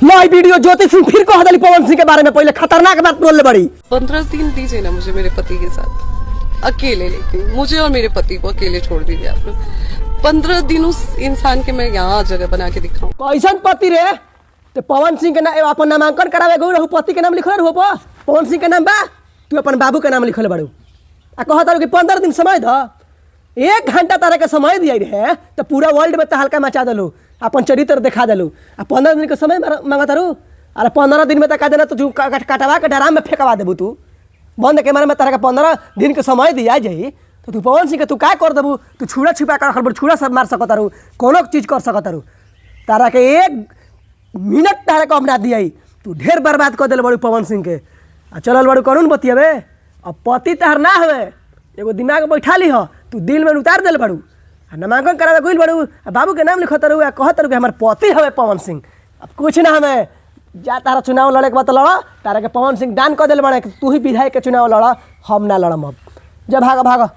लाई वीडियो ज्योति सिंह फिर कह दली पवन सिंह के बारे में, पहले खतरनाक बात बोल ले बड़ी। 15 दिन दीजिए ना मुझे मेरे पति के साथ अकेले, लेकिन मुझे और मेरे पति को अकेले छोड़ दीजिए आप लोग। 15 दिन उस इंसान के मैं यहाँ जगह बना के दिखाऊं। कैसन पति रे? तो पवन सिंह के नाम अपन नामांकन करावे गई रहू, पति के नाम लिखल रहू, पवन सिंह के नाम बा, तू अपन बाबू के नाम लिखल बाड़ू आ कहता कि 15 दिन समय द। 1 घंटा तारा के समय दिया रहे तो पूरा वर्ल्ड में तहलका मचा दलू, अपन चरित्र दिखा दलू आ 15 दिन के समय मांगता रू। अरे 15 दिन में तो कह देना तू कटवा के डराम में फेंकवा देबू, तू बंद कैमरा में तारा के 15 दिन के समय दिया जाई तो तू पवन सिंह के तू क्या कर देबू? तू छुड़ा छिपा कर रखल, छुड़ा सब मार सकता रू, कोनो चीज कर सकता रू। तारा के 1 मिनट तारा को हम ना दिया, तू ढेर बर्बाद कर दिल बड़ू पवन सिंह के। आ चलल बड़ू कानून बतियाबे, अब पति तहर ना हवे, एगो दिमाग में बैठा ली हो, तू दिल में उतार दिल बड़ू आ नामांकन करा गई बड़ू आ बाबू के नाम लिखत रहू आ कहत रहू कि हमार पति हवे पवन सिंह। अब कुछ ना हमें जा, तारा चुनाव लड़े के बाद लड़, तारा के पवन सिंह दान कर दिल बड़े, तू ही विधायक के चुनाव लड़, हम ना लड़म। अब जा भाग भाग।